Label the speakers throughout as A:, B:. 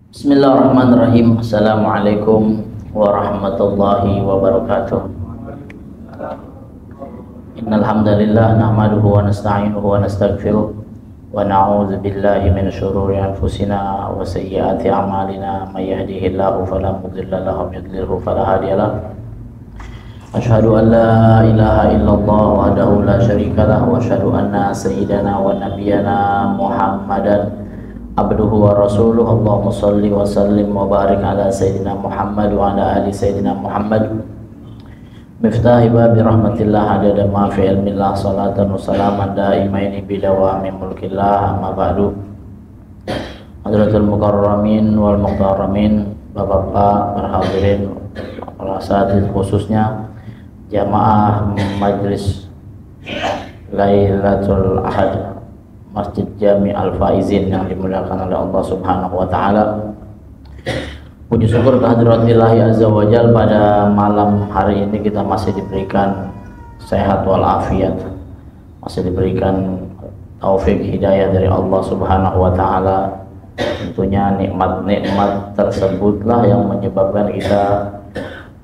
A: Bismillahirrahmanirrahim. Assalamualaikum warahmatullahi wabarakatuh. Innal hamdalillah nahmaduhu wa nasta'inuhu wa nastaghfiruh wa na'udzu billahi min shururi anfusina wa sayyiati a'malina may yahdihillahu fala mudilla lahu wa may yudlilhu fala hadiya lahu. Asyhadu an la ilaha illallah wahdahu la syarika lahu wa asyhadu anna sayyidana wa nabiyyana Muhammadan abduhu wa rasuluh. Allahumma salli wa sallim wa barik ala sayyidina Muhammad wa ala ali sayyidina Muhammad. Miftahi babi rahmatillah adada ma fi ilmillah, salatan wa salaman daimaini bidawami mulkillah, amma ba'du. Hadratul mukarramin wal mukarramin, bapak-bapak, para hadirin, para asatidz, khususnya jamaah majlis Lailatul Ahad Masjid Jami Al-Faizin yang dimuliakan oleh Allah Subhanahu wa taala. Puji syukur kehadiratillahil azza wa jalla, pada malam hari ini kita masih diberikan sehat walafiat, masih diberikan taufik hidayah dari Allah Subhanahu wa taala. Tentunya nikmat-nikmat tersebutlah yang menyebabkan kita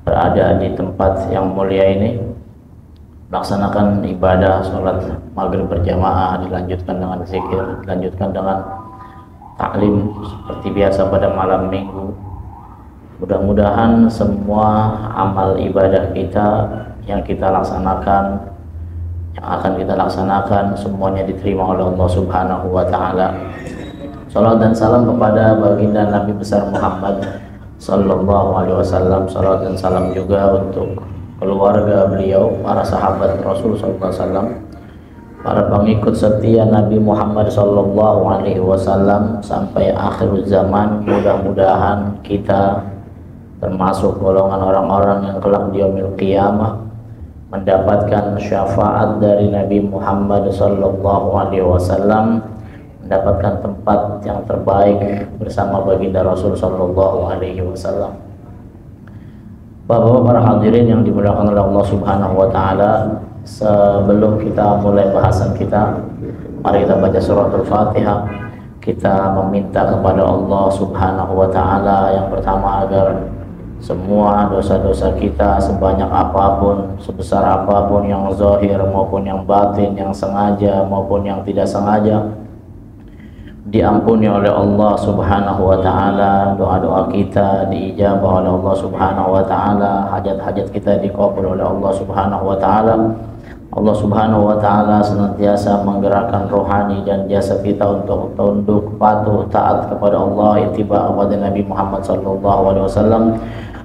A: berada di tempat yang mulia ini, melaksanakan ibadah sholat maghrib berjamaah, dilanjutkan dengan zikir, dilanjutkan dengan taklim seperti biasa pada malam minggu. Mudah-mudahan semua amal ibadah kita yang kita laksanakan, yang akan kita laksanakan, semuanya diterima oleh Allah Subhanahu wa taala. Salat dan salam kepada baginda Nabi besar Muhammad sallallahu alaihi wasallam. Salat dan salam juga untuk keluarga beliau, para sahabat Rasul sallallahu alaihi wasallam, para pengikut setia Nabi Muhammad sallallahu alaihi wasallam sampai akhir zaman. Mudah-mudahan kita termasuk golongan orang-orang yang kelak di yaumil qiyamah mendapatkan syafaat dari Nabi Muhammad sallallahu alaihi wasallam, mendapatkan tempat yang terbaik bersama baginda Rasul sallallahu alaihi wasallam. Bapak-bapak, para hadirin yang dimuliakan oleh Allah Subhanahu wa taala, sebelum kita mulai bahasan kita, mari kita baca suratul Fatihah. Kita meminta kepada Allah Subhanahu wa taala yang pertama agar semua dosa-dosa kita sebanyak apapun, sebesar apapun, yang zahir maupun yang batin, yang sengaja maupun yang tidak sengaja, diampuni oleh Allah Subhanahu wa taala. Doa-doa kita diijabah oleh Allah Subhanahu wa taala, hajat-hajat kita dikabul oleh Allah Subhanahu wa taala. Allah Subhanahu wa taala senantiasa menggerakkan rohani dan jasad kita untuk tunduk, patuh, taat kepada Allah, ittiba kepada Nabi Muhammad sallallahu alaihi wasallam.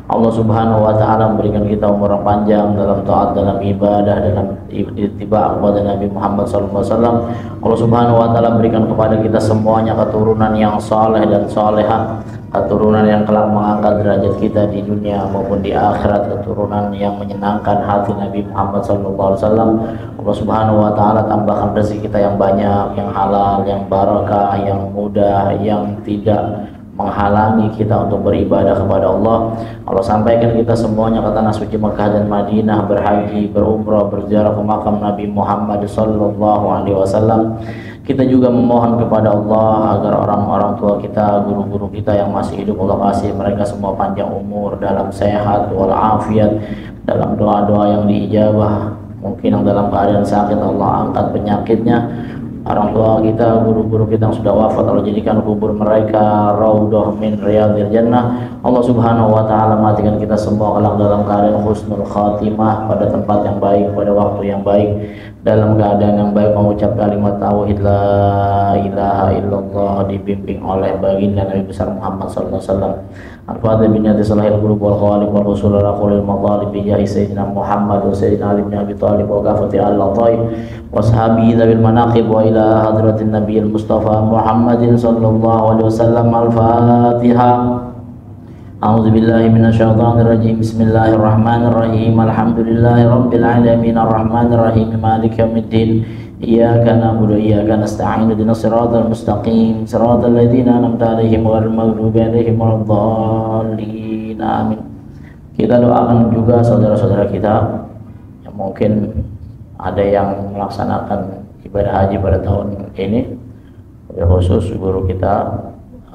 A: Allah Subhanahu wa taala memberikan kita umur yang panjang dalam taat, dalam ibadah, dalam ittiba kepada Nabi Muhammad sallallahu alaihi wasallam. Allah Subhanahu wa taala berikan kepada kita semuanya keturunan yang saleh dan salehah, keturunan yang kelak mengangkat derajat kita di dunia maupun di akhirat, keturunan yang menyenangkan hati Nabi Muhammad sallallahu alaihi wasallam. Allah Subhanahu wa taala tambahkan rezeki kita yang banyak, yang halal, yang barakah, yang mudah, yang tidak menghalangi kita untuk beribadah kepada Allah. Allah sampaikan kita semuanya ke tanah suci Mekah dan Madinah, berhaji, berumrah, berziarah ke makam Nabi Muhammad sallallahu alaihi wasallam. Kita juga memohon kepada Allah agar orang-orang tua kita, guru-guru kita yang masih hidup, Allah kasih mereka semua panjang umur, dalam sehat walafiat, dalam doa-doa yang diijabah. Mungkin yang dalam keadaan sakit, Allah angkat penyakitnya. Orang tua kita, guru-guru kita yang sudah wafat, Allah jadikan kubur mereka raudhah min riyadil jannah. Allah Subhanahu wa taala matikan kita semua kelak dalam keadaan husnul khatimah, pada tempat yang baik, pada waktu yang baik, dalam keadaan yang baik, mengucap kalimat tauhid la ilaha illallah, dibimbing oleh baginda Nabi besar Muhammad sallallahu alaihi wasallam. Al-Fatihah bin Yadi Salahil Qulub wal Khawaliq wal Husul wal Aqulil Madhalib bi jahi Sayyidina Muhammad wa Sayyidina Ali bin Abi Talib wa kafati al-Latai wa sahabihi dhabil manaqib wa ila hadratin Nabiyil Mustafa Muhammadin sallallahu alaihi wasallam. Al-Fatihah. A'udzu billahi minasyaitonir rajim. Bismillahirrahmanirrahim. Alhamdulillahi rabbil alamin arrahmanir rahim maliki yaumiddin. Iyyaka na'budu wa iyyaka nasta'in. Ihdinas siratal mustaqim, siratal ladzina an'amta 'alaihim ghairil maghdubi 'alaihim waladdallin. Amin. Kita doakan juga saudara-saudara kita yang mungkin ada yang melaksanakan ibadah haji pada tahun ini, khusus guru kita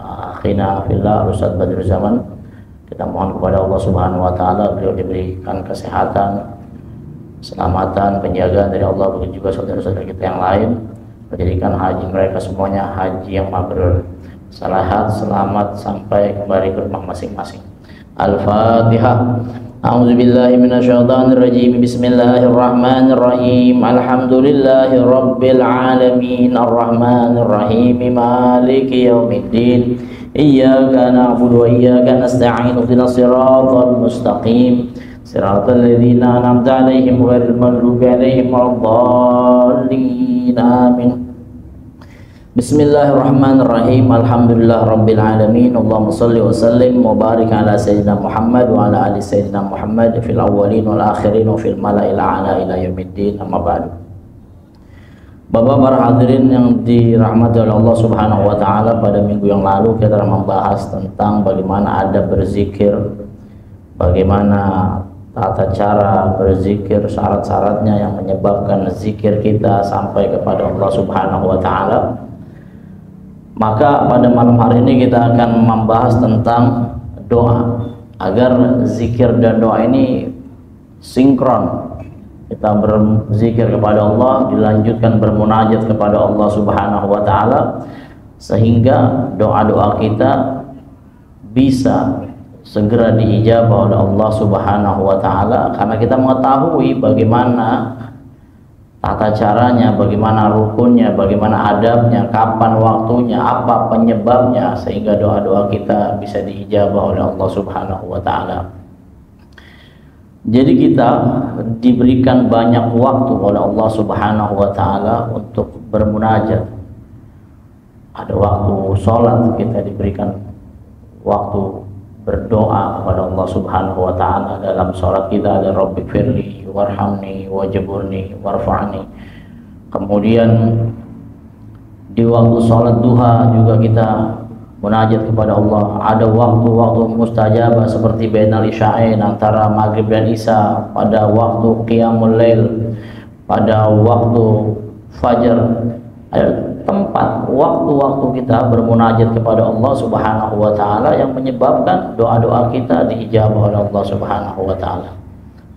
A: akhina fillah Ustaz Badrul Zaman. Kita mohon kepada Allah Subhanahu wa taala beliau diberikan kesehatan, keselamatan, penjagaan dari Allah, begitu juga saudara-saudara kita yang lain, menjadikan haji mereka semuanya haji yang mabrur, selamat sampai kembali ke rumah masing-masing. Al-Fatihah. A'udzubillahi minasyaitonir rajim. Bismillahirrahmanirrahim. Alhamdulillahi rabbil alamin. Arrahmanir rahim. Maliki yaumiddin. Iyyaka na'budu wa iyyaka nasta'in. Ihdinas siratal mustaqim. Siratal ladzina an'amta 'alaihim ghairil maghdubi 'alaihim waladdallin. Amin. Bismillahirrahmanirrahim. Alhamdulillah rabbil alamin. Allahumma shalli wa sallim wa barik ala sayyidina Muhammad wa ala ali sayyidina Muhammad fil awwalin wal akhirin wa fil mala'il a'la ila yaumiddin. Amma ba'du. Bapak para hadirin yang dirahmati oleh Allah Subhanahu wa taala, pada minggu yang lalu kita membahas tentang bagaimana adab berzikir, bagaimana tata cara berzikir, syarat-syaratnya yang menyebabkan zikir kita sampai kepada Allah Subhanahu wa taala. Maka pada malam hari ini kita akan membahas tentang doa, agar zikir dan doa ini sinkron. Kita berzikir kepada Allah, dilanjutkan bermunajat kepada Allah Subhanahu wa taala, sehingga doa-doa kita bisa segera diijabah oleh Allah Subhanahu wa taala, karena kita mengetahui bagaimana tata caranya, bagaimana rukunnya, bagaimana adabnya, kapan waktunya, apa penyebabnya, sehingga doa-doa kita bisa diijabah oleh Allah Subhanahu wa taala. Jadi kita diberikan banyak waktu oleh Allah Subhanahu wa taala untuk bermunajat. Ada waktu sholat, kita diberikan waktu berdoa kepada Allah Subhanahu wa taala. Dalam sholat kita ada Rabbighfirli warhamni wajburni warfa'ni. Kemudian di waktu sholat duha juga kita munajat kepada Allah. Ada waktu-waktu mustajabah seperti bainal isya'ain, antara maghrib dan isya, pada waktu qiyamul lail, pada waktu fajar. Ada tempat, waktu-waktu kita bermunajat kepada Allah Subhanahu wa taala yang menyebabkan doa-doa kita diijabah oleh Allah Subhanahu wa taala.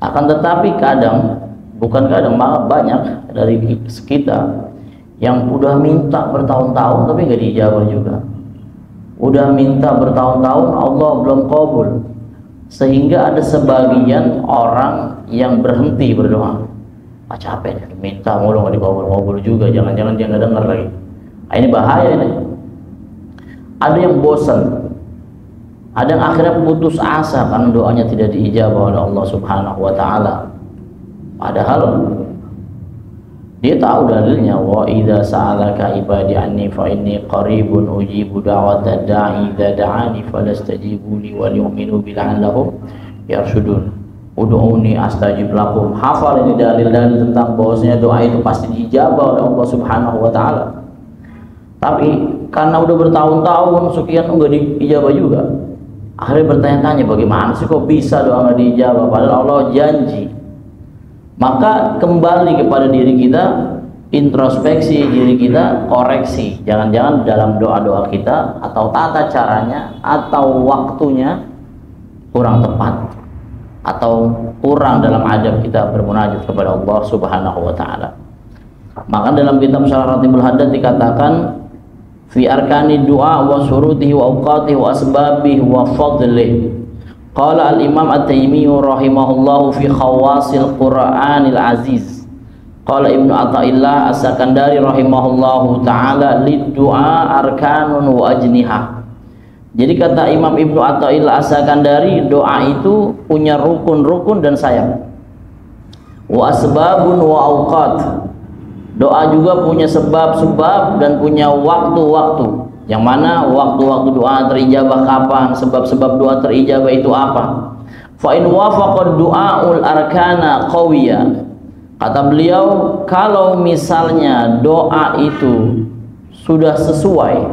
A: Akan tetapi kadang, bukan kadang, malah banyak dari kita yang udah minta bertahun-tahun tapi nggak diijabah juga. Udah minta bertahun-tahun Allah belum kabul, sehingga ada sebagian orang yang berhenti berdoa. Capek nih, minta mulu nggak dikabul juga, jangan-jangan dia nggak dengar lagi. Ini bahaya ini. Ada yang bosan, ada yang akhirnya putus asa karena doanya tidak diijabah oleh Allah Subhanahu wa taala. Padahal dia tahu dalilnya, wa idza sa'alaka ibadi anni fa inni qaribun ujibu da'watad da'i idza da'ani falastajibu li wa liyu'minu bi la'allahum yarshudun. Ud'uni astajib lakum. Hafal ini dalil-dalil tentang bahwasanya doa itu pasti diijabah oleh Allah Subhanahu wa taala. Tapi karena udah bertahun-tahun sekian enggak diijabah juga, akhirnya bertanya-tanya, bagaimana sih kok bisa doa enggak diijabah padahal Allah janji. Maka kembali kepada diri kita, introspeksi diri kita, koreksi. Jangan-jangan dalam doa-doa kita atau tata caranya atau waktunya kurang tepat, atau kurang dalam adab kita bermunajat kepada Allah Subhanahu wa taala. Maka dalam kitab Syarah Ratibul Haddad dikatakan fi arkani du'a wa syurutihi wa awqatihi wa asbabihi wa fadlihi. Qala al-Imam At-Taimi rahimahullahu fi khawasil Qur'anil Aziz. Qala Ibnu Athaillah As-Sakandari rahimahullahu taala lid-du'a arkanun wa ajnihah. Jadi kata Imam Ibnu Athaillah As-Sakandari, doa itu punya rukun-rukun dan sayap. Wa asbabun wa awqat. Doa juga punya sebab-sebab dan punya waktu-waktu. Yang mana waktu-waktu doa terijabah kapan, sebab-sebab doa terijabah itu apa. Fa in wafaqa du'aul arkana qawiyya. Kata beliau, kalau misalnya doa itu sudah sesuai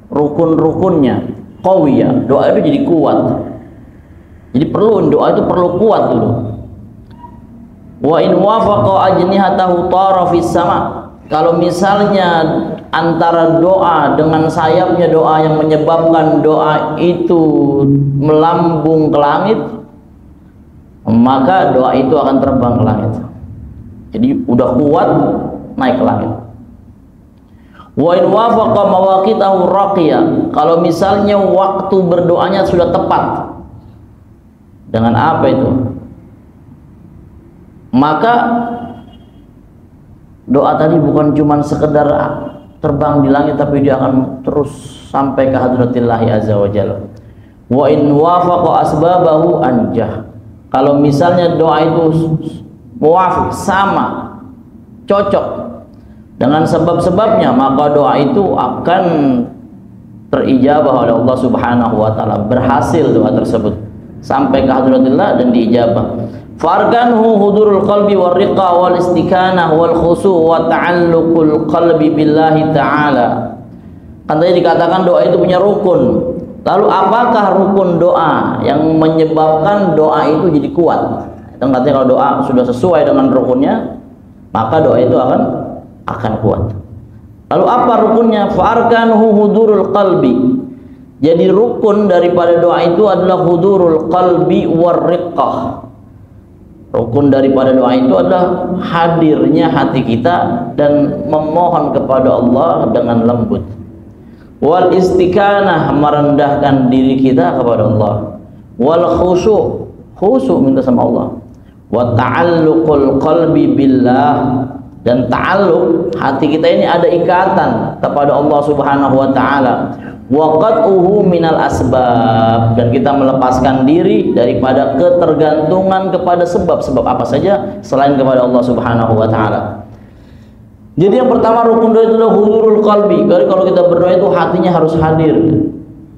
A: rukun-rukunnya, qawiyya, doa itu jadi kuat. Jadi doa itu perlu kuat dulu. Wa in wafaqa ajnihatahu tara fis sama. kalau misalnya antara doa dengan sayapnya doa yang menyebabkan doa itu melambung ke langit, maka doa itu akan terbang ke langit. Jadi udah kuat naik ke langit. Wa in wafaqa mawaqitahu raqiya, kalau misalnya waktu berdoanya sudah tepat. Dengan apa itu? Maka doa tadi bukan cuma sekedar terbang di langit, tapi dia akan terus sampai ke hadratillahi azza wa jalla. Wa in wafaqa asbabahu anjah, kalau misalnya doa itu muwafiq, sama, cocok dengan sebab-sebabnya, maka doa itu akan terijabah oleh Allah Subhanahu wa taala, berhasil doa tersebut sampai ke hadratillah dan diijabah. Farkanhu hudurul qalbi war riqa wal istikanah wal khusu' wa ta'alluqul qalbi billahi ta'ala. Kan tadi dikatakan doa itu punya rukun. Lalu apakah rukun doa yang menyebabkan doa itu jadi kuat? Dan katanya kalau doa sudah sesuai dengan rukunnya, maka doa itu akan kuat. Lalu apa rukunnya? Farkanhu hudurul qalbi. Jadi rukun daripada doa itu adalah hudurul qalbi war riqah. Rukun daripada doa itu adalah hadirnya hati kita dan memohon kepada Allah dengan lembut. Wal istikanah, merendahkan diri kita kepada Allah. Wal khusu', khusu' minta sama Allah. Wa ta'alluqul qalbi billah, dan ta'alluq, hati kita ini ada ikatan kepada Allah Subhanahu wa taala. Wa qat'uhu minal asbab, dan kita melepaskan diri daripada ketergantungan kepada sebab-sebab apa saja selain kepada Allah Subhanahu wa taala. Jadi yang pertama rukun doa itu adalah hudurul qalbi. Jadi kalau kita berdoa itu hatinya harus hadir.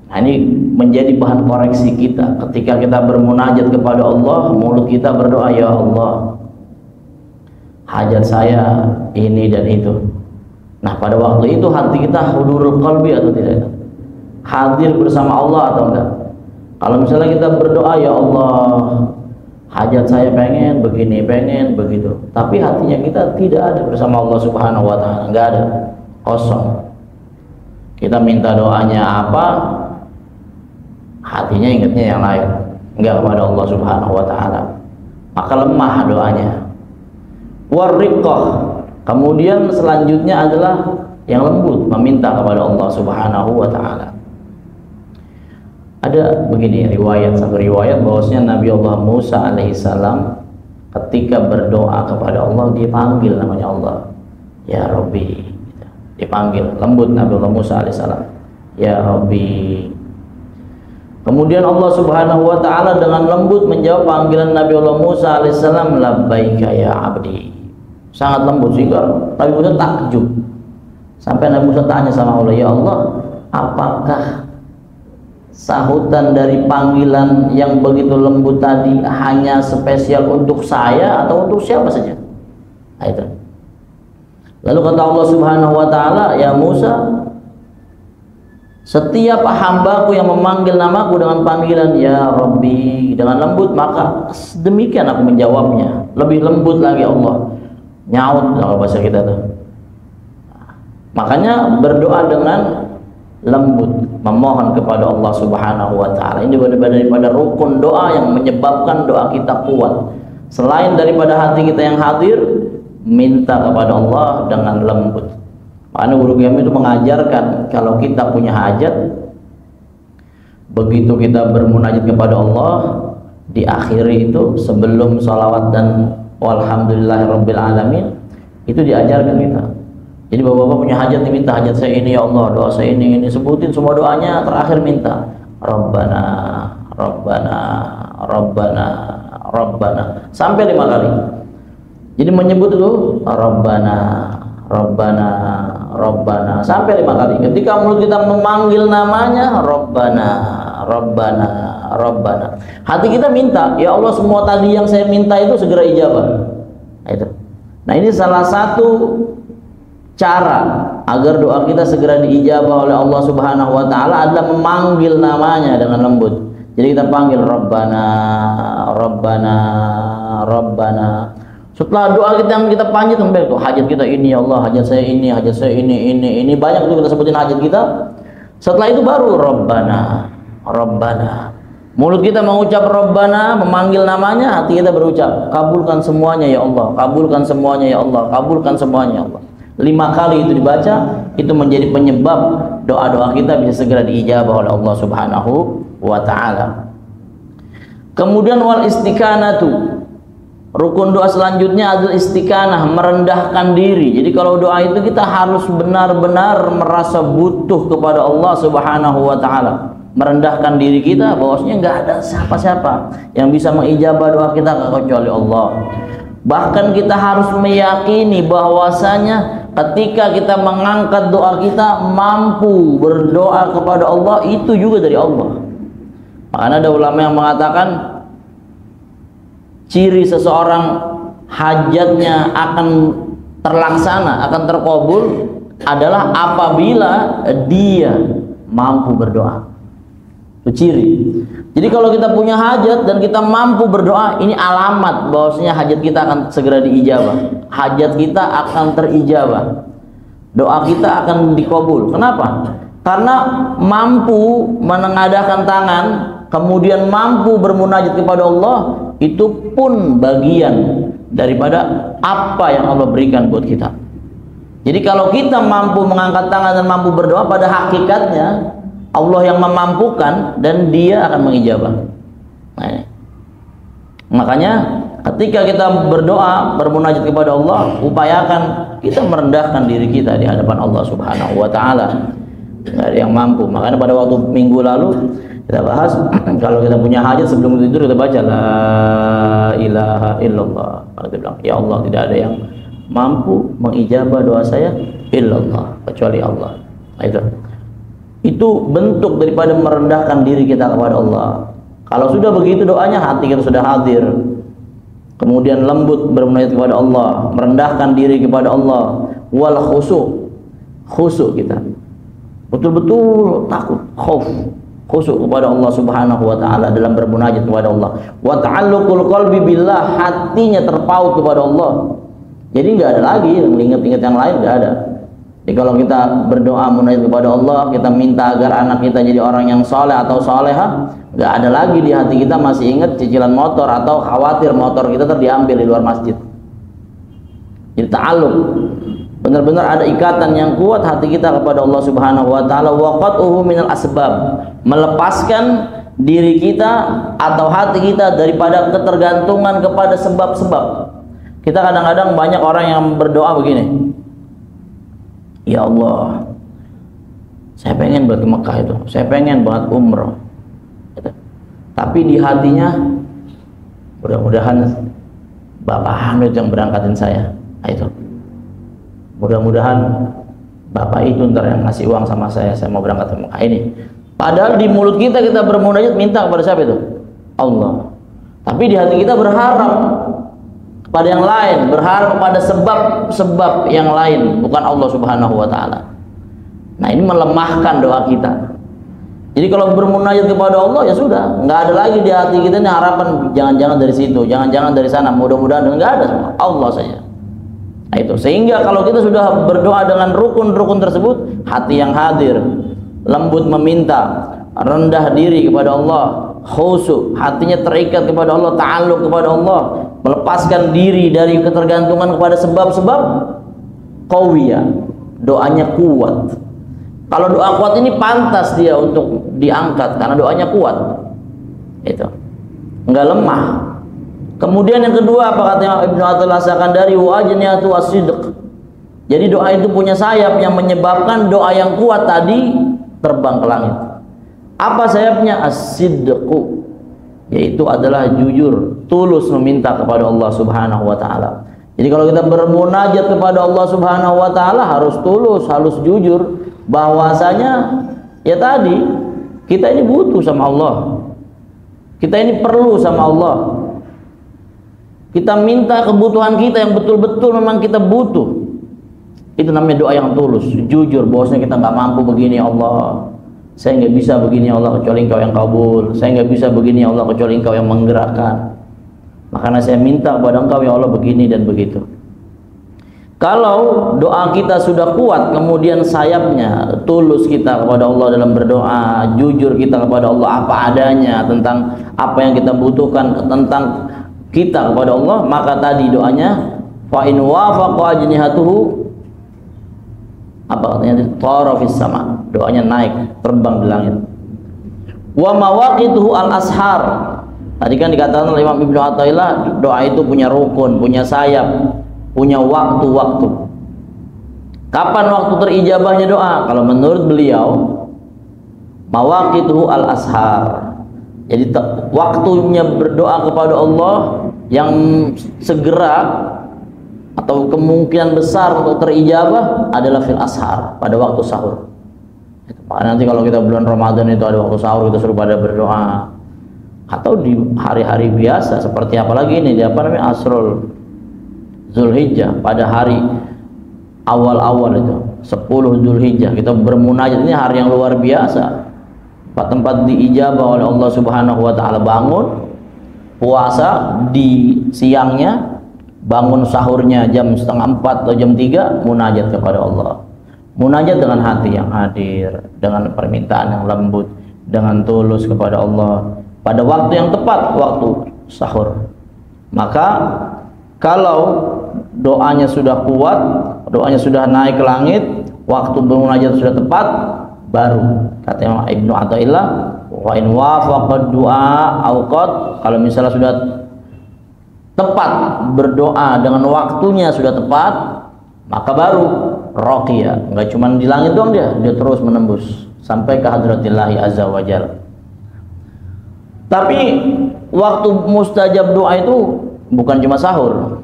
A: Nah, ini menjadi bahan koreksi kita ketika kita bermunajat kepada Allah, mulut kita berdoa, ya Allah, hajat saya ini dan itu. Nah, pada waktu itu hati kita hudurul qalbi atau tidak? Hadir bersama Allah atau enggak? Kalau misalnya kita berdoa, ya Allah, hajat saya pengen begini, pengen begitu, tapi hatinya kita tidak ada bersama Allah Subhanahu wa taala, enggak ada, kosong. Kita minta doanya apa, hatinya ingatnya yang lain, enggak kepada Allah Subhanahu wa taala, maka lemah doanya. Warriqah, kemudian selanjutnya adalah yang lembut, meminta kepada Allah Subhanahu wa taala. Ada begini satu riwayat bahwasanya Nabi Allah Musa alaihissalam ketika berdoa kepada Allah, dia panggil namanya Allah, ya Rabbi, dipanggil lembut Nabi Allah Musa alaihissalam, ya Rabbi. Kemudian Allah Subhanahu wa taala dengan lembut menjawab panggilan Nabi Allah Musa alaihissalam, labbaika ya abdi. Sangat lembut sehingga Nabi Musa takjub. Sampai Nabi Musa tanya sama Allah, ya Allah, apakah sahutan dari panggilan yang begitu lembut tadi hanya spesial untuk saya atau untuk siapa saja? Nah, itu. Lalu kata Allah Subhanahu wa taala, ya Musa, setiap hambaku yang memanggil namaku dengan panggilan ya Rabbi dengan lembut, maka demikian aku menjawabnya. Lebih lembut lagi Allah, nyaut kalau bahasa kita tuh. Makanya berdoa dengan lembut, memohon kepada Allah Subhanahu wa taala. Ini daripada rukun doa yang menyebabkan doa kita kuat. Selain daripada hati kita yang hadir, minta kepada Allah dengan lembut. Karena guru kami itu mengajarkan kalau kita punya hajat, begitu kita bermunajat kepada Allah, diakhiri itu sebelum salawat dan walhamdulillahirabbil alamin, itu diajarkan kita. Jadi bapak-bapak punya hajat, diminta hajat saya ini ya Allah, doa saya ini sebutin semua doanya, terakhir minta Rabbana, Rabbana, Rabbana, Rabbana sampai 5 kali. Jadi menyebut itu Rabbana, Rabbana, Rabbana sampai 5 kali. Ketika mulut kita memanggil namanya Rabbana, Rabbana, Rabbana, hati kita minta, ya Allah semua tadi yang saya minta itu segera ijabah. Nah ini salah satu cara agar doa kita segera diijabah oleh Allah Subhanahu wa taala adalah memanggil namanya dengan lembut. Jadi kita panggil Rabbana, Rabbana, Rabbana. Setelah doa kita yang kita panjat kembali tuh, hajat kita ini ya Allah, hajat saya ini, hajat saya ini banyak tuh kita sebutin hajat kita. Setelah itu baru Rabbana, Rabbana. Mulut kita mengucap Rabbana, memanggil namanya, hati kita berucap kabulkan semuanya ya Allah, kabulkan semuanya ya Allah, kabulkan semuanya ya Allah. 5 kali itu dibaca, itu menjadi penyebab doa-doa kita bisa segera diijabah oleh Allah Subhanahu wa ta'ala. Kemudian wal istiqanatu, rukun doa selanjutnya adalah istiqanah, merendahkan diri. Jadi kalau doa itu kita harus benar-benar merasa butuh kepada Allah Subhanahu wa ta'ala, merendahkan diri kita bahwasanya nggak ada siapa-siapa yang bisa mengijabah doa kita kecuali Allah. Bahkan kita harus meyakini bahwasanya ketika kita mengangkat doa kita mampu berdoa kepada Allah itu juga dari Allah. Makanya ada ulama yang mengatakan ciri seseorang hajatnya akan terlaksana, akan terkabul adalah apabila dia mampu berdoa. Itu ciri. Jadi kalau kita punya hajat dan kita mampu berdoa, ini alamat bahwasanya hajat kita akan segera diijabah. Hajat kita akan terijabah. Doa kita akan dikabul. Kenapa? Karena mampu menengadahkan tangan, kemudian mampu bermunajat kepada Allah, itu pun bagian daripada apa yang Allah berikan buat kita. Jadi kalau kita mampu mengangkat tangan dan mampu berdoa, pada hakikatnya Allah yang memampukan dan Dia akan mengijabah. Nah, ini. Makanya ketika kita berdoa, bermunajat kepada Allah, upayakan kita merendahkan diri kita di hadapan Allah Subhanahu wa ta'ala. Nggak ada yang mampu. Makanya pada waktu minggu lalu kita bahas, kalau kita punya hajat sebelum tidur kita baca la ilaha illallah. Kita bilang, ya Allah, tidak ada yang mampu mengijabah doa saya illallah, kecuali Allah. Nah, itu bentuk daripada merendahkan diri kita kepada Allah. Kalau sudah begitu doanya, hati kita sudah hadir, kemudian lembut bermunajat kepada Allah, merendahkan diri kepada Allah, wal khusyuk kita betul-betul takut, khusyuk kepada Allah Subhanahu wa ta'ala dalam bermunajat kepada Allah. Wa ta'alluqul qalbi billah, hatinya terpaut kepada Allah. Jadi nggak ada lagi mengingat-ingat yang lain, nggak ada. Jadi kalau kita berdoa munajat kepada Allah, kita minta agar anak kita jadi orang yang soleh atau soleha, nggak ada lagi di hati kita masih ingat cicilan motor atau khawatir motor kita diambil di luar masjid. Jadi ta'alluq, benar-benar ada ikatan yang kuat hati kita kepada Allah Subhanahu wa ta'ala. Waqatuhu minal asbab, melepaskan diri kita atau hati kita daripada ketergantungan kepada sebab-sebab. Kita kadang-kadang banyak orang yang berdoa begini, ya Allah, saya pengen buat ke Mekah itu, saya pengen buat umroh, tapi di hatinya mudah-mudahan Bapak Hamid yang berangkatin saya. Itu mudah-mudahan Bapak itu ntar yang ngasih uang sama saya mau berangkat ke Mekah ini. Padahal di mulut kita bermunajat minta kepada siapa itu? Allah. Tapi di hati kita berharap pada yang lain, berharap pada sebab-sebab yang lain, bukan Allah Subhanahu wa ta'ala. Nah, ini melemahkan doa kita. Jadi kalau bermunajat kepada Allah, ya sudah, nggak ada lagi di hati kita ini harapan jangan-jangan dari situ, jangan-jangan dari sana, mudah-mudahan nggak ada, semua Allah saja. Nah, itu sehingga kalau kita sudah berdoa dengan rukun-rukun tersebut, hati yang hadir, lembut meminta, rendah diri kepada Allah, khusyuk, hatinya terikat kepada Allah, ta'alluq kepada Allah, melepaskan diri dari ketergantungan kepada sebab-sebab, qawiyah, doanya kuat. Kalau doa kuat ini pantas dia untuk diangkat karena doanya kuat. Itu enggak lemah. Kemudian yang kedua, apa kata Ibnu Athaillah Sakandari, wa ajniyatu as-sidq. Jadi doa itu punya sayap yang menyebabkan doa yang kuat tadi terbang ke langit. Apa sayapnya? As-sidqu, yaitu adalah jujur, tulus meminta kepada Allah Subhanahu wa ta'ala. Jadi kalau kita bermunajat kepada Allah Subhanahu wa ta'ala harus tulus, harus jujur bahwasanya ya tadi kita ini butuh sama Allah, kita ini perlu sama Allah, kita minta kebutuhan kita yang betul-betul memang kita butuh. Itu namanya doa yang tulus, jujur bahwasanya kita nggak mampu begini ya Allah, saya nggak bisa begini ya Allah kecuali Engkau yang kabul, saya nggak bisa begini ya Allah kecuali Engkau yang menggerakkan. Makanya saya minta kepada Engkau ya Allah begini dan begitu. Kalau doa kita sudah kuat, kemudian sayapnya tulus kita kepada Allah dalam berdoa, jujur kita kepada Allah apa adanya tentang apa yang kita butuhkan tentang kita kepada Allah, maka tadi doanya fa in wafaqa ajnihatuhu, apa katanya, tara fis sama, doanya naik terbang di langit. Wa mawaqituhu al ashar, tadi kan dikatakan oleh Imam Ibnu Athaillah doa itu punya rukun, punya sayap, punya waktu-waktu. Kapan waktu terijabahnya doa? Kalau menurut beliau mawaqituhu al ashar, jadi waktunya berdoa kepada Allah yang segera atau kemungkinan besar untuk terijabah adalah fil ashar, pada waktu sahur. Maka nanti kalau kita bulan Ramadan itu ada waktu sahur, kita suruh pada berdoa. Atau di hari-hari biasa seperti apalagi ini, di apa namanya, Asrul Zulhijjah, pada hari awal-awal itu 10 Zulhijjah kita bermunajat. Ini hari yang luar biasa, tempat diijabah oleh Allah Subhanahu wa taala. Bangun puasa di siangnya, bangun sahurnya jam 3:30 atau jam 3, munajat kepada Allah. Munajat dengan hati yang hadir, dengan permintaan yang lembut, dengan tulus kepada Allah pada waktu yang tepat, waktu sahur. Maka kalau doanya sudah kuat, doanya sudah naik ke langit, waktu bermunajat sudah tepat, baru kata Ibnu Athaillah, wa in wafaqa du'a awqat, kalau misalnya sudah tepat berdoa dengan waktunya sudah tepat, maka baru raqiyah. Enggak cuma di langit doang, dia terus menembus sampai ke hadratillahi azza wajalla. Tapi waktu mustajab doa itu bukan cuma sahur,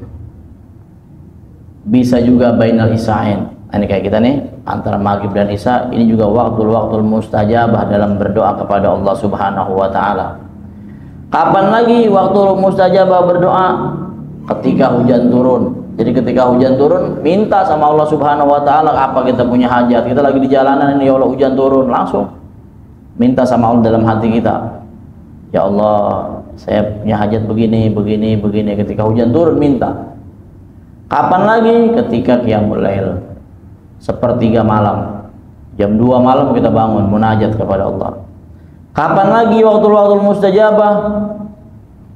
A: bisa juga bainal isyain. Ini kayak kita nih, antara maghrib dan isya, ini juga waktu mustajabah dalam berdoa kepada Allah Subhanahu wa taala. Kapan lagi waktu mustajabah berdoa? Ketika hujan turun. Jadi ketika hujan turun, minta sama Allah Subhanahu wa taala apa kita punya hajat. Kita lagi di jalanan ini, ya Allah hujan turun, langsung minta sama Allah dalam hati kita. Ya Allah, saya punya hajat begini, begini, begini. Ketika hujan turun minta. Kapan lagi? Ketika qiyamul lail, sepertiga malam, jam 2 malam kita bangun munajat kepada Allah. Kapan lagi waktu mustajabah?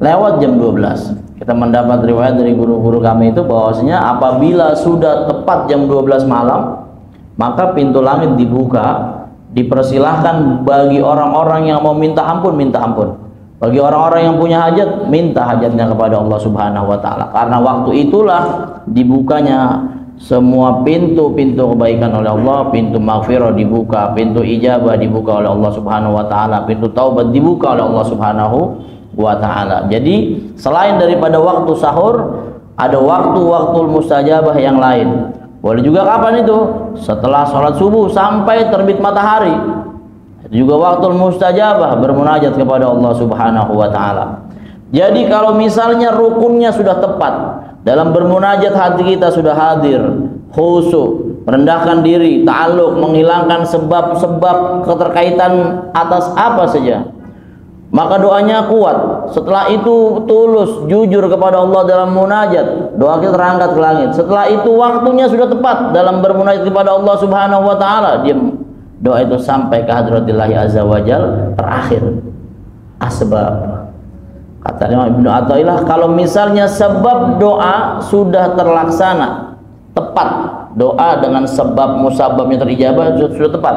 A: Lewat jam 12. Kita mendapat riwayat dari guru-guru kami itu bahwasanya apabila sudah tepat jam 12 malam, maka pintu langit dibuka, dipersilahkan bagi orang-orang yang mau minta ampun, minta ampun. Bagi orang-orang yang punya hajat, minta hajatnya kepada Allah Subhanahu wa taala. Karena waktu itulah dibukanya semua pintu-pintu kebaikan oleh Allah, pintu maghfirah dibuka, pintu ijabah dibuka oleh Allah Subhanahu wa taala, pintu taubat dibuka oleh Allah Subhanahu wa taala. Jadi selain daripada waktu sahur, ada waktu-waktu mustajabah yang lain. Boleh juga kapan itu? Setelah sholat subuh sampai terbit matahari. Itu juga waktu mustajabah, bermunajat kepada Allah Subhanahu wa taala. Jadi kalau misalnya rukunnya sudah tepat, dalam bermunajat hati kita sudah hadir, khusyuk, merendahkan diri, ta'alluq, menghilangkan sebab-sebab keterkaitan atas apa saja, maka doanya kuat. Setelah itu tulus, jujur kepada Allah dalam munajat, doa kita terangkat ke langit. Setelah itu waktunya sudah tepat dalam bermunajat kepada Allah Subhanahu wa taala, doa itu sampai ke hadratillahi azza wajal. Terakhir asbab, kata Ibnu Athaillah, kalau misalnya sebab doa sudah terlaksana tepat, doa dengan sebab musababnya terijabah sudah tepat,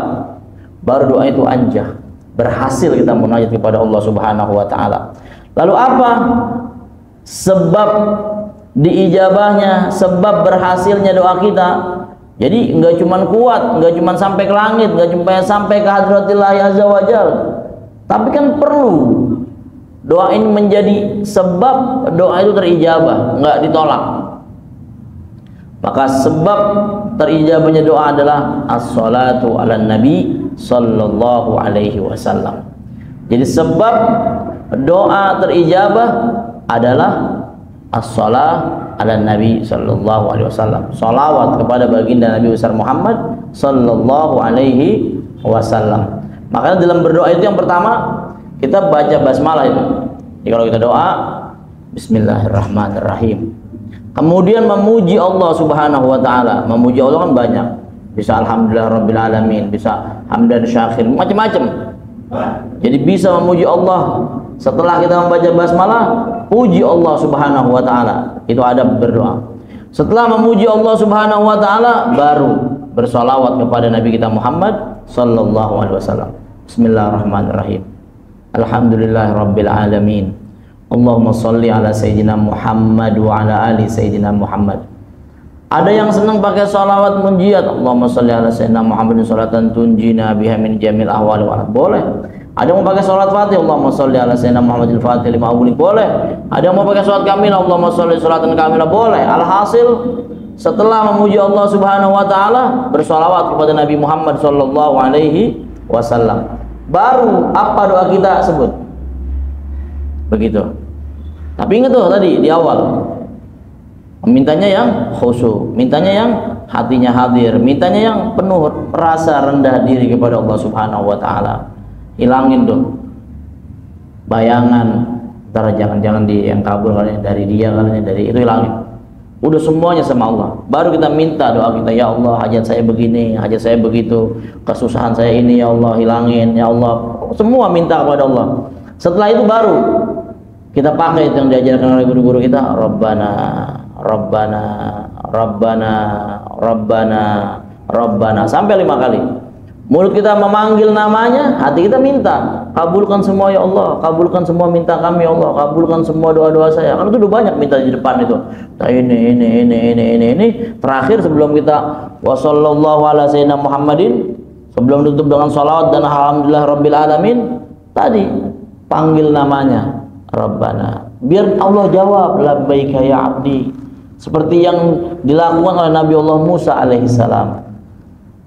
A: baru doa itu anjah, berhasil kita munajat kepada Allah Subhanahu wa taala. Lalu apa sebab diijabahnya, sebab berhasilnya doa kita? Jadi enggak cuman kuat, enggak cuman sampai ke langit, enggak cuma sampai ke hadratillahi azza wajal, tapi kan perlu doa ini menjadi sebab doa itu terijabah, enggak ditolak. Maka sebab terijabahnya doa adalah as-salatu ala nabi sallallahu alaihi wasallam. Jadi sebab doa terijabah adalah as-salah ala nabi sallallahu alaihi wasallam, salawat kepada baginda Nabi besar Muhammad sallallahu alaihi wasallam. Makanya dalam berdoa itu yang pertama kita baca basmalah itu. Jadi kalau kita doa Bismillahirrahmanirrahim. Kemudian memuji Allah Subhanahu wa taala. Memuji Allah kan banyak. Bisa alhamdulillah rabbil alamin, bisa hamdan syakir, macam-macam. Jadi bisa memuji Allah setelah kita membaca basmalah, puji Allah Subhanahu wa taala. Itu adab berdoa. Setelah memuji Allah Subhanahu wa taala, baru bersolawat kepada Nabi kita Muhammad sallallahu alaihi wasallam. Bismillahirrahmanirrahim. Alhamdulillahirabbil alamin. Allahumma shalli ala sayyidina Muhammad wa ala ali sayyidina Muhammad. Ada yang senang pakai salawat munjiat. Allahumma shalli ala sayyidina Muhammadin sholatan tunjina biha min jamil ahwali wal. Boleh. Ada yang mau pakai salat Fatih. Allahumma shalli ala sayyidina Muhammadil Fatih lima awli. Boleh. Ada yang mau pakai salat kamilah. Allahumma shalli sholatan kamilah. Boleh. Alhasil setelah memuji Allah Subhanahu wa taala, bersolawat kepada Nabi Muhammad sallallahu alaihi wasallam. Baru apa doa kita sebut. Begitu. Tapi ingat tuh tadi di awal, mintanya yang khusyuk, mintanya yang hatinya hadir, mintanya yang penuh rasa rendah diri kepada Allah Subhanahu wa taala. Hilangin tuh bayangan, ntar jangan-jangan di yang kabur kalian dari dia, kalian dari itu, hilangin. Udah semuanya sama Allah. Baru kita minta doa kita, ya Allah hajat saya begini, hajat saya begitu, kesusahan saya ini ya Allah hilangin, ya Allah. Semua minta kepada Allah. Setelah itu baru kita pakai yang diajarkan oleh guru-guru kita, Rabbana, Rabbana, Rabbana, Rabbana, Rabbana, sampai 5 kali. Mulut kita memanggil namanya, hati kita minta, kabulkan semua ya Allah, kabulkan semua minta kami ya Allah, kabulkan semua doa-doa saya. Karena itu udah banyak minta di depan itu. Nah, ini. Terakhir sebelum kita wassallallahu ala sayyidina Muhammadin, sebelum tutup dengan salawat dan alhamdulillah rabbil alamin, tadi panggil namanya Rabbana, biar Allah jawab labbaika ya abdi, seperti yang dilakukan oleh Nabi Allah Musa alaihissalam.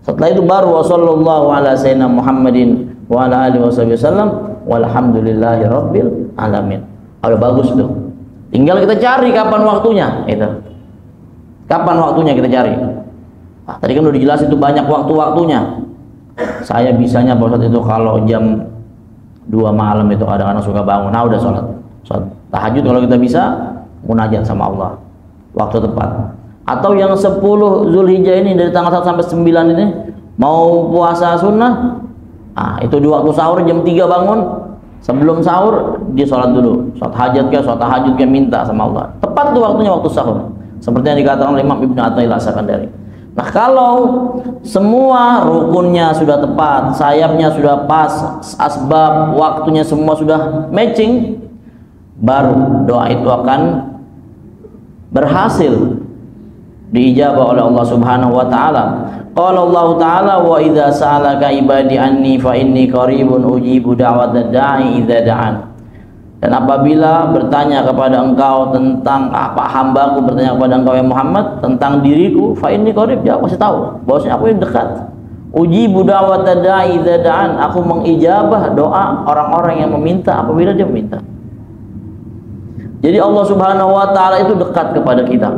A: Setelah itu baru wassallallahu ala sayyidina Muhammadin wa ala alihi wasallam walhamdulillahi rabbil alamin. Udah bagus tuh, tinggal kita cari kapan waktunya itu. Kapan waktunya kita cari. Nah, tadi kan udah jelas itu banyak waktu-waktunya. Saya bisanya pada saat itu kalau jam 2 malam itu kadang-kadang suka bangun, nah udah sholat tahajud kalau kita bisa, munajat sama Allah waktu tepat. Atau yang 10 Zulhijjah ini dari tanggal 1 sampai 9 ini mau puasa sunnah, nah itu di waktu sahur jam 3 bangun, sebelum sahur dia sholat dulu, sholat hajat ke, sholat tahajud ke, minta sama Allah. Tepat tuh waktunya waktu sahur, seperti yang dikatakan oleh Imam Ibnu Athaillah Sakandari. Nah kalau semua rukunnya sudah tepat, sayapnya sudah pas, asbab waktunya semua sudah matching, baru doa itu akan berhasil diijabah oleh Allah Subhanahu wa taala. Qala Allah taala wa idza sa'alaka ibadi anni fa inni qaribun ujibu da'watad da'i idza da'an. Dan apabila bertanya kepada engkau tentang apa, hambaku bertanya kepada engkau ya Muhammad tentang diriku, fa inni qarib, dia pasti tahu bahwasanya aku yang dekat. Ujibu da'watad da'i idza da'an, aku mengijabah doa orang-orang yang meminta apabila dia meminta. Jadi Allah Subhanahu wa taala itu dekat kepada kita.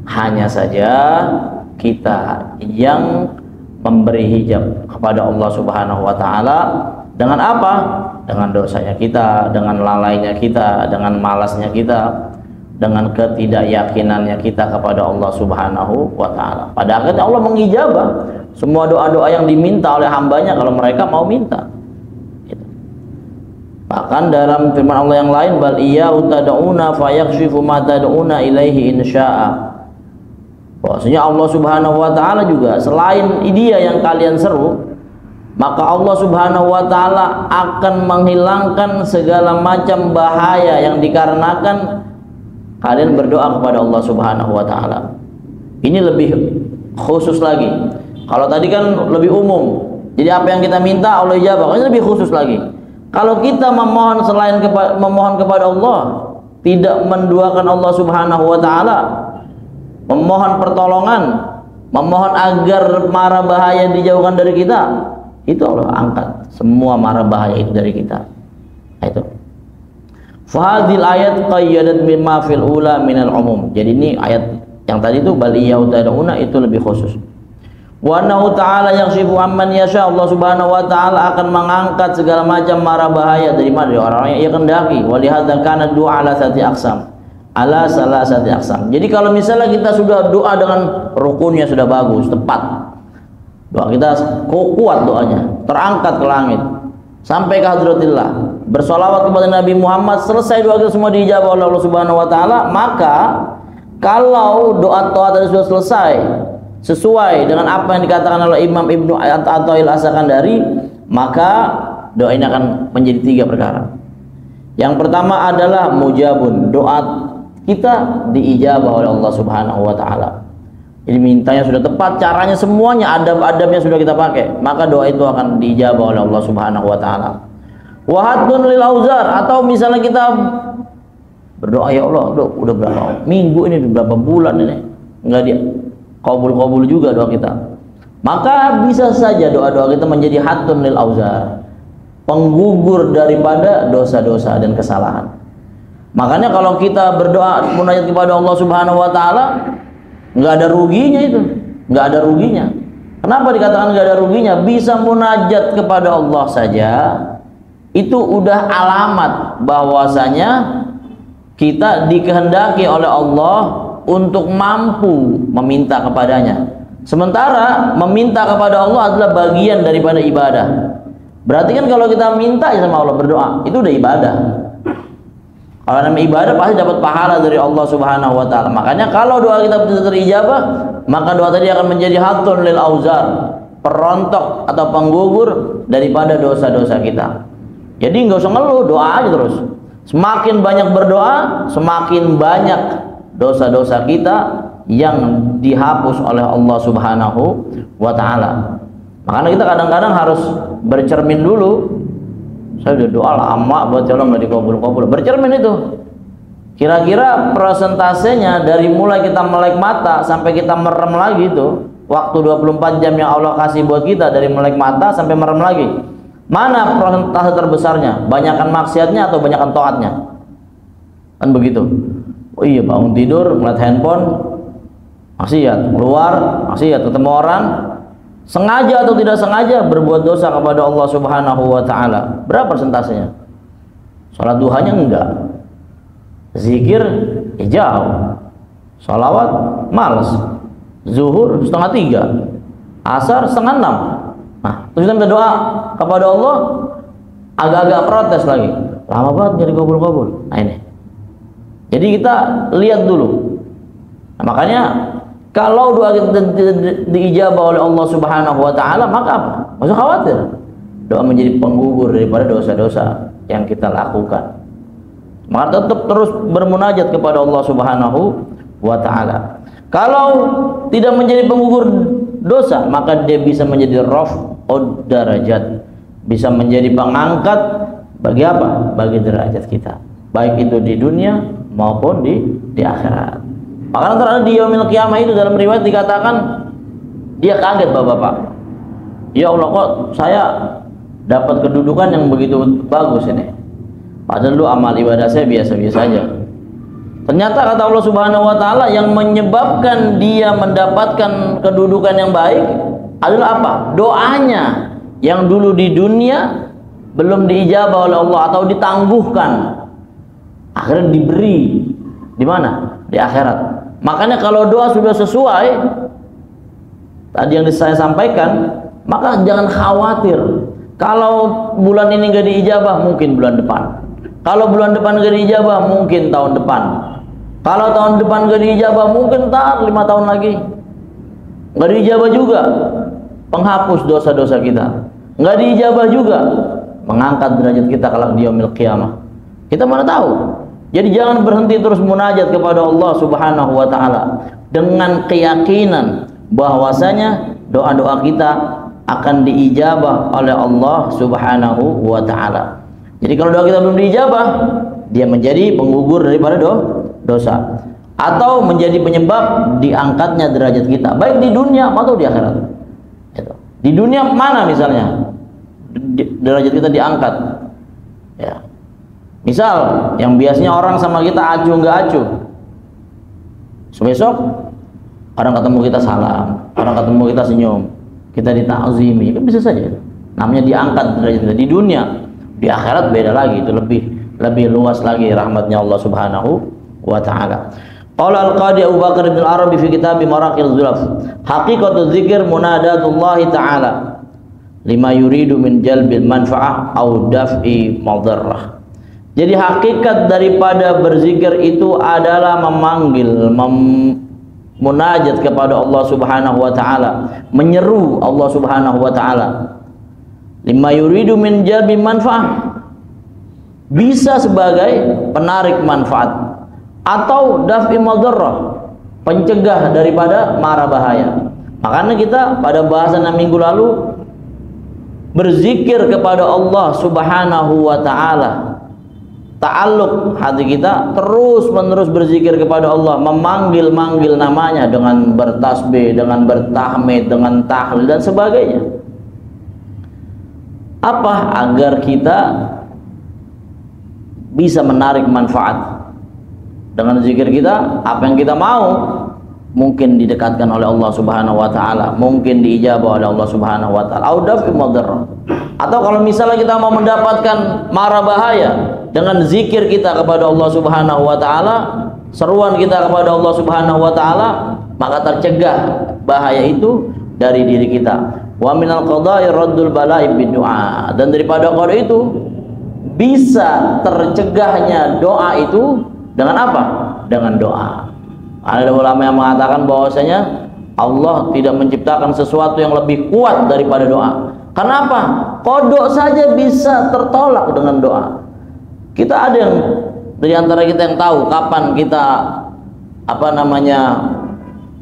A: Hanya saja kita yang memberi hijab kepada Allah Subhanahu wa taala dengan apa? Dengan dosanya kita, dengan lalainya kita, dengan malasnya kita, dengan ketidakyakinannya kita kepada Allah Subhanahu wa taala. Pada akhirnya Allah mengijabah semua doa-doa yang diminta oleh hambanya kalau mereka mau minta. Bahkan dalam firman Allah yang lain, bal iyyahu tad'una fayakshifu ma tad'una ilaihi insya'a. Bahwasanya Allah Subhanahu wa taala juga selain dia yang kalian seru, maka Allah Subhanahu wa taala akan menghilangkan segala macam bahaya yang dikarenakan kalian berdoa kepada Allah Subhanahu wa taala. Ini lebih khusus lagi. Kalau tadi kan lebih umum. Jadi apa yang kita minta Allah ijabah. Ini lebih khusus lagi. Kalau kita memohon selain memohon kepada Allah, tidak menduakan Allah Subhanahu wa taala, memohon pertolongan, memohon agar mara bahaya dijauhkan dari kita, itu Allah angkat semua mara bahaya itu dari kita. Itu. Fahadil ayat qayyadat mimma fil ula minal umum. Jadi ini ayat yang tadi itu bal iyyahu tad'una itu lebih khusus. Wa annahu ta'ala yakshifu amman yasha, Allah Subhanahu wa taala akan mengangkat segala macam mara bahaya dari mana, dari orang-orang yang ia kehendaki. Wa lihadza kana du'a ala salasati aqsam. Jadi kalau misalnya kita sudah doa dengan rukunnya sudah bagus, tepat, doa kita kuat, doanya terangkat ke langit sampai ke hadratillah, bersolawat kepada Nabi Muhammad, selesai doa kita semua diijabah oleh Allah Subhanahu wa taala. Maka kalau doa tadi sudah selesai sesuai dengan apa yang dikatakan oleh Imam Ibnu Athaillah As-Sakandari, maka doa ini akan menjadi 3 perkara. Yang pertama adalah mujabun, doa kita diijabah oleh Allah Subhanahu wa taala. Jadi mintanya sudah tepat, caranya semuanya, adab-adabnya sudah kita pakai, maka doa itu akan diijabah oleh Allah Subhanahu wa taala. Wa hadun lil auzar, atau misalnya kita berdoa, ya Allah, udah berapa minggu ini, berapa bulan ini enggak dia kabul juga doa kita, maka bisa saja doa-doa kita menjadi hatun lil auzar, penggugur daripada dosa-dosa dan kesalahan. Makanya kalau kita berdoa munajat kepada Allah Subhanahu wa taala, nggak ada ruginya itu, nggak ada ruginya. Kenapa dikatakan nggak ada ruginya? Bisa munajat kepada Allah saja itu udah alamat bahwasanya kita dikehendaki oleh Allah untuk mampu meminta kepadanya. Sementara meminta kepada Allah adalah bagian daripada ibadah. Berarti kan kalau kita minta sama Allah, berdoa, itu udah ibadah. Kalau namanya ibadah pasti dapat pahala dari Allah Subhanahu wa taala. Makanya kalau doa kita bisa terijabah, maka doa tadi akan menjadi hatun lil auzar, perontok atau penggugur daripada dosa-dosa kita. Jadi nggak usah ngeluh, doa aja terus. Semakin banyak berdoa, semakin banyak dosa-dosa kita yang dihapus oleh Allah Subhanahu wa taala. Makanya kita kadang-kadang harus bercermin dulu. Saya udah doa lama buat Allah nggak dikabul-kabul. Bercermin itu. Kira-kira persentasenya dari mulai kita melek mata sampai kita merem lagi itu, waktu 24 jam yang Allah kasih buat kita dari melek mata sampai merem lagi, mana persentase terbesarnya? Banyakan maksiatnya atau banyakan taatnya? Kan begitu. Oh iya, bangun tidur ngeliat handphone maksiat, keluar maksiat, ketemu orang sengaja atau tidak sengaja berbuat dosa kepada Allah Subhanahu wa taala. Berapa persentasenya? Salat duhanya enggak, zikir jauh, salawat males, zuhur 2:30, asar 5:30. Nah, terus kita minta doa kepada Allah agak-agak protes lagi, lama banget jadi kabul-kabul. Nah ini, jadi kita lihat dulu. Nah, makanya kalau doa kita diijabah oleh Allah Subhanahu wa taala, maka apa? Enggak usah khawatir. Doa menjadi penggugur daripada dosa-dosa yang kita lakukan. Maka tetap terus bermunajat kepada Allah Subhanahu wa taala. Kalau tidak menjadi penggugur dosa, maka dia bisa menjadi raf'ud darajat, bisa menjadi pengangkat bagi apa? Bagi derajat kita, baik itu di dunia maupun di akhirat. Maka nanti di yaumil qiyamah itu dalam riwayat dikatakan dia kaget, bapak-bapak, ya Allah, kok saya dapat kedudukan yang begitu bagus ini, padahal dulu amal ibadah saya biasa-biasa saja. Ternyata kata Allah Subhanahu wa taala yang menyebabkan dia mendapatkan kedudukan yang baik adalah apa? Doanya yang dulu di dunia belum diijabah oleh Allah atau ditangguhkan, akhirnya diberi di mana? Di akhirat. Makanya kalau doa sudah sesuai tadi yang saya sampaikan, maka jangan khawatir. Kalau bulan ini nggak diijabah, mungkin bulan depan. Kalau bulan depan nggak diijabah, mungkin tahun depan. Kalau tahun depan nggak diijabah, mungkin ntar 5 tahun lagi. Nggak diijabah juga, penghapus dosa-dosa kita. Nggak diijabah juga, mengangkat derajat kita kalau di yaumil qiyamah. Kita mana tahu? Jadi jangan berhenti terus munajat kepada Allah Subhanahu wa taala dengan keyakinan bahwasanya doa-doa kita akan diijabah oleh Allah Subhanahu wa taala. Jadi kalau doa kita belum diijabah, dia menjadi penggugur daripada dosa atau menjadi penyebab diangkatnya derajat kita, baik di dunia atau di akhirat. Di dunia mana misalnya derajat kita diangkat? Ya. Misal yang biasanya orang sama kita acuh nggak acuh, besok orang ketemu kita salam, orang ketemu kita senyum. kita ditakzimi, kan bisa saja. Namanya diangkat derajat kita di dunia, di akhirat beda lagi, itu lebih luas lagi rahmatnya Allah Subhanahu wa taala. Qala al-Qadi Abu Bakar bin Arabi fi kitab Maraqil Zulaf, haqiqatu dzikir munadatullah taala lima yuridu min jalbil manfaah au daf'i madarrah. Jadi hakikat daripada berzikir itu adalah memanggil, munajat kepada Allah Subhanahu wa taala, menyeru Allah Subhanahu wa taala. Lima yuridu min jalbi manfaah, bisa sebagai penarik manfaat, atau daf'i madarrah, pencegah daripada mara bahaya. Makanya kita pada bahasan yang minggu lalu berzikir kepada Allah Subhanahu wa taala, ta'alluq hati kita terus menerus berzikir kepada Allah, memanggil-manggil namanya dengan bertasbih, dengan bertahmid, dengan tahlil dan sebagainya. Apa? Agar kita bisa menarik manfaat. Dengan zikir kita, apa yang kita mau mungkin didekatkan oleh Allah Subhanahu wa taala, mungkin diijabah oleh Allah Subhanahu wa taala. Atau kalau misalnya kita mau mendapatkan mara bahaya, dengan zikir kita kepada Allah Subhanahu wa taala, seruan kita kepada Allah Subhanahu wa taala, maka tercegah bahaya itu dari diri kita. Wa minal qada'i raddul bala'i bidu'a, dan daripada qada itu bisa tercegahnya doa itu dengan apa? Dengan doa. Ada ulama yang mengatakan bahwasanya Allah tidak menciptakan sesuatu yang lebih kuat daripada doa. Kenapa? Kodok saja bisa tertolak dengan doa. Kita ada yang dari antara kita yang tahu kapan kita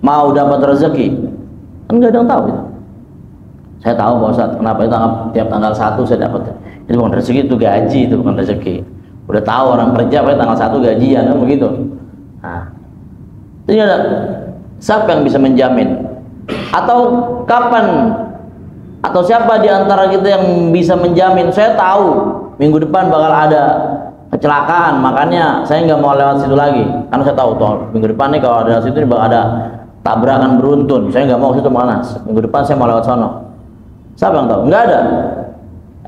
A: mau dapat rezeki. Kan nggak ada yang tahu itu. Saya tahu Pak Ustaz, kenapa itu tiap tanggal 1 saya dapat. Itu bukan rezeki, itu gaji, itu bukan rezeki. Udah tahu orang kerja tanggal 1 gajian, kan begitu. Nah, ini ada siapa yang bisa menjamin? Atau kapan? Atau siapa di antara kita yang bisa menjamin? Saya tahu minggu depan bakal ada kecelakaan, makanya saya nggak mau lewat situ lagi. Karena saya tahu minggu depan nih kalau ada situ bakal ada tabrakan beruntun. Saya nggak mau situ panas. Minggu depan saya mau lewat sono. Siapa yang tahu? Nggak ada.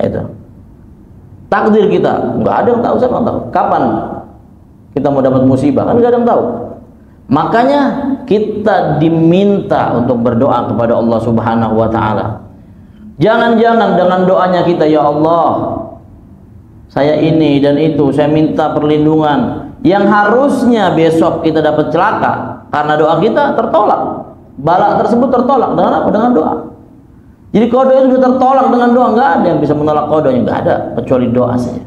A: Itu takdir kita, nggak ada yang tahu. Siapa yang tahu kapan kita mau dapat musibah? Kan nggak ada yang tahu. Makanya kita diminta untuk berdoa kepada Allah Subhanahu wa taala. Jangan-jangan dengan doanya kita, ya Allah, saya ini dan itu, saya minta perlindungan, yang harusnya besok kita dapat celaka karena doa kita tertolak. Bala tersebut tertolak dengan apa? Dengan doa. Jadi kodo itu bisa tertolak dengan doa. Nggak ada yang bisa menolak kodonya, nggak ada kecuali doa saja.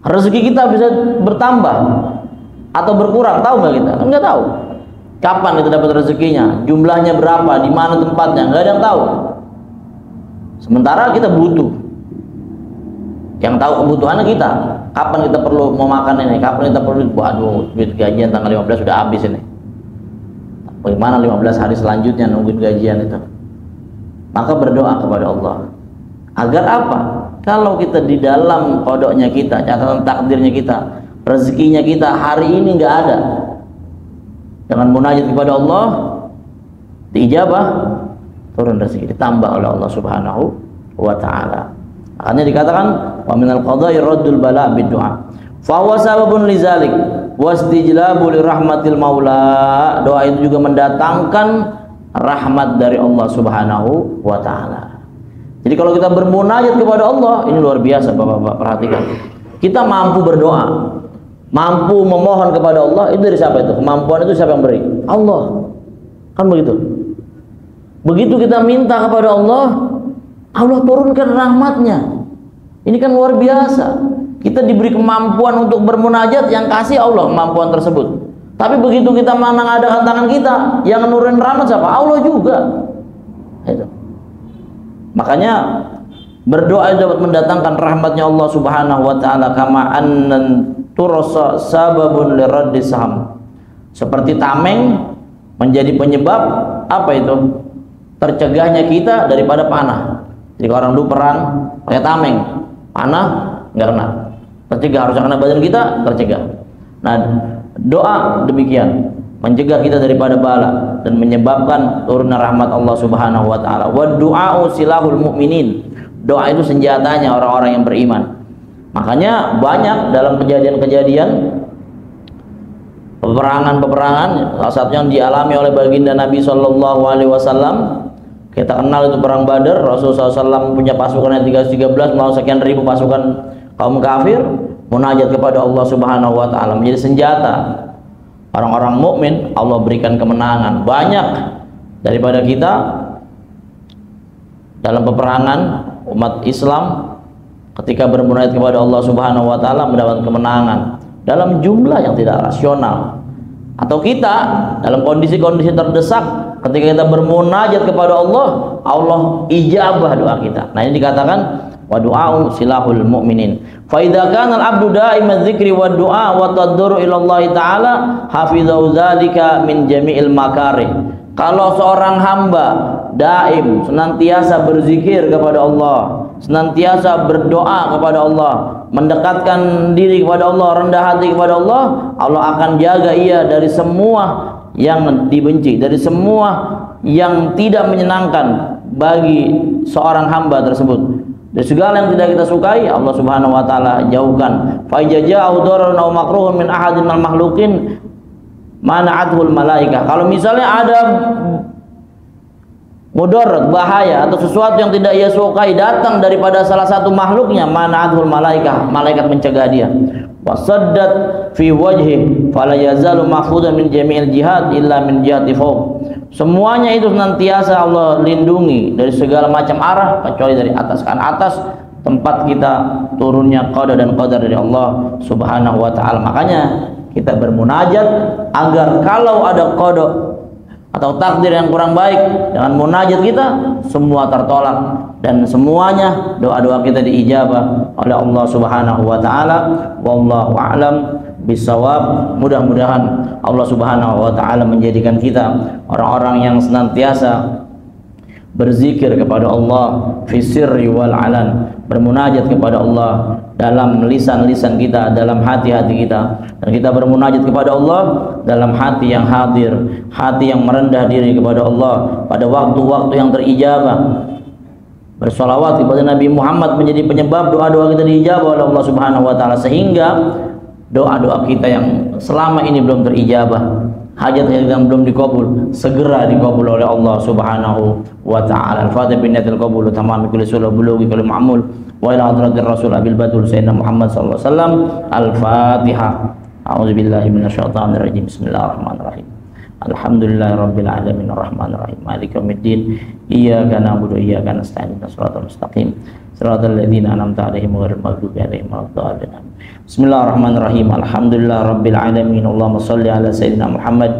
A: Rezeki kita bisa bertambah atau berkurang, tahu nggak kita? Kan nggak tahu. Kapan kita dapat rezekinya, jumlahnya berapa, di mana tempatnya, nggak ada yang tahu. Sementara kita butuh. Yang tahu kebutuhannya kita. Kapan kita perlu mau makan ini, kapan kita perlu, waduh, duit gajian tanggal 15 sudah habis ini. Bagaimana 15 hari selanjutnya nungguin gajian itu? Maka berdoa kepada Allah. Agar apa? Kalau kita di dalam kodoknya kita, catatan takdirnya kita, rezekinya kita hari ini nggak ada, dengan munajat kepada Allah diijabah, turun rezeki, ditambah oleh Allah Subhanahu wa taala. Makanya dikatakan wa minal qada'i raddul bala' bid-du'a. Fa huwa sababun lidzalik wastijlabu lirahmatil maula. Doa itu juga mendatangkan rahmat dari Allah Subhanahu wa taala. Jadi kalau kita bermunajat kepada Allah, ini luar biasa Bapak-bapak, perhatikan. Kita mampu berdoa, mampu memohon kepada Allah, itu dari siapa itu? Kemampuan itu siapa yang beri? Allah. Kan begitu. Begitu kita minta kepada Allah, Allah turunkan rahmatnya. Ini kan luar biasa. Kita diberi kemampuan untuk bermunajat, yang kasih Allah kemampuan tersebut. Tapi begitu kita mengadakan tangan kita, yang nurunin rahmat siapa? Allah juga. Itu. Makanya berdoa dapat mendatangkan rahmatnya Allah Subhanahu wa taala, kama annan turasa sababun liraddi saham. Seperti tameng menjadi penyebab apa itu? Tercegahnya kita daripada panah. Jadi kalau orang dulu perang pakai tameng, panah nggak kena. Tercegah, harusnya kena badan kita, tercegah. Nah, doa demikian. mencegah kita daripada bala dan menyebabkan turunnya rahmat Allah Subhanahu wa taala. Wa du'a'u silahul mu'minin. Doa itu senjatanya orang-orang yang beriman. Makanya banyak dalam kejadian-kejadian peperangan-peperangan, salah satunya yang dialami oleh baginda Nabi Shallallahu Alaihi Wasallam. Kita kenal itu perang Badar. Rasulullah SAW punya pasukan yang 313 melawan sekian ribu pasukan kaum kafir. Munajat kepada Allah Subhanahu Wa Taala menjadi senjata orang-orang mukmin. Allah berikan kemenangan. Banyak daripada kita dalam peperangan umat Islam ketika bermunajat kepada Allah Subhanahu Wa Taala mendapatkan kemenangan dalam jumlah yang tidak rasional. Atau kita dalam kondisi-kondisi terdesak ketika kita bermunajat kepada Allah, Allah ijabah doa kita. Nah, ini dikatakan wa du'a'u silahul mu'minin. Fa idza kana al-'abdu da'iman dzikri wa du'a wa tadurru ila Allah taala hafizahu dzalika min jami'il makarih. Kalau seorang hamba daim senantiasa berzikir kepada Allah, senantiasa berdoa kepada Allah, mendekatkan diri kepada Allah, rendah hati kepada Allah, Allah akan jaga ia dari semua yang dibenci, dari semua yang tidak menyenangkan bagi seorang hamba tersebut. Dari segala yang tidak kita sukai, Allah Subhanahu wa taala jauhkan. Fa ja'u dararun aw makruhun min ahadin al makhluqin mana'athul malaikah. Kalau misalnya ada mudarat, bahaya atau sesuatu yang tidak ia sukai datang daripada salah satu makhluknya, mana'athul malaikah, malaikat mencegah dia. Wasaddat fi wajhi fala yazalu mahfuzan min jami'il jihad illa min jihati fawq. Semuanya itu senantiasa Allah lindungi dari segala macam arah kecuali dari atas. Kan atas tempat kita turunnya qada dan qadar dari Allah Subhanahu wa taala. Makanya kita bermunajat agar kalau ada qada atau takdir yang kurang baik, dengan munajat kita semua tertolak dan semuanya doa-doa kita diijabah oleh Allah Subhanahu wa taala. Wallahu a'lam bisawab. Mudah-mudahan Allah Subhanahu wa taala menjadikan kita orang-orang yang senantiasa berzikir kepada Allah fi sirri wal alan, bermunajat kepada Allah dalam lisan-lisan kita, dalam hati-hati kita, dan kita bermunajat kepada Allah dalam hati yang hadir, hati yang merendah diri kepada Allah pada waktu-waktu yang terijabah. Bersolawat kepada Nabi Muhammad menjadi penyebab doa-doa kita diijabah oleh Allah Subhanahu wa taala, sehingga doa-doa kita yang selama ini belum terijabah, hajat yang belum dikabul, segera dikabul oleh Allah Subhanahu wa taala. Al-Fatihah bin niyatil qabul tamami kulli sulh bulughi kulli ma'mul wa ila hadratir rasul abil badul sayyidina Muhammad sallallahu alaihi wasallam. Al-Fatihah. A'udzubillahi minasyaitonir rajim. Bismillahirrahmanirrahim. Alhamdulillahirabbil alamin arrahmanir rahim maliki yaumiddin iyyaka na'budu wa iyyaka nasta'in ihdinas siratal mustaqim siratal ladzina an'amta 'alaihim ghairil maghdubi 'alaihim waladdallin. Bismillahirrahmanirrahim. Alhamdulillahirabbil alamin. Allahumma shalli ala sayyidina Muhammad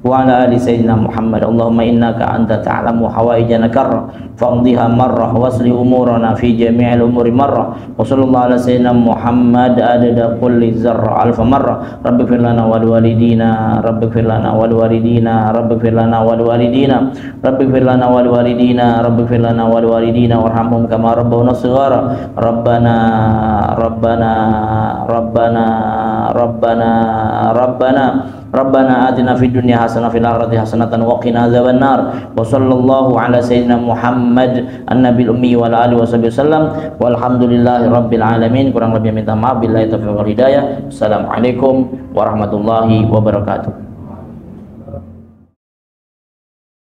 A: wa ala ali sayyidina Muhammad. Allahumma innaka anta ta'lamu hawaijana karra faqdiha marrah wasli umurana fi jami'il umuri marrah wa sallallahu ala sayyidina Muhammad adada kulli zarra alfa marrah. Rabbighfir lana wa liwalidina, rabbighfir lana wa liwalidina, rabbighfir lana wa liwalidina, rabbighfir lana wa liwalidina, rabbighfir lana wa liwalidina warhamhum kama rabbawna shighara. Rabbana rabbana rabbana rabbana rabbana Rabbana atina fid dunya hasanah fil akhirati hasanatan wa qina adzabannar. Wa sallallahu ala sayyidina Muhammad an-nabiyil ummi wa ala alihi wasallam. Walhamdulillahi rabbil alamin. Kurang lebih minta maaf, billahi taufiq wal hidayah. Assalamualaikum warahmatullahi wabarakatuh.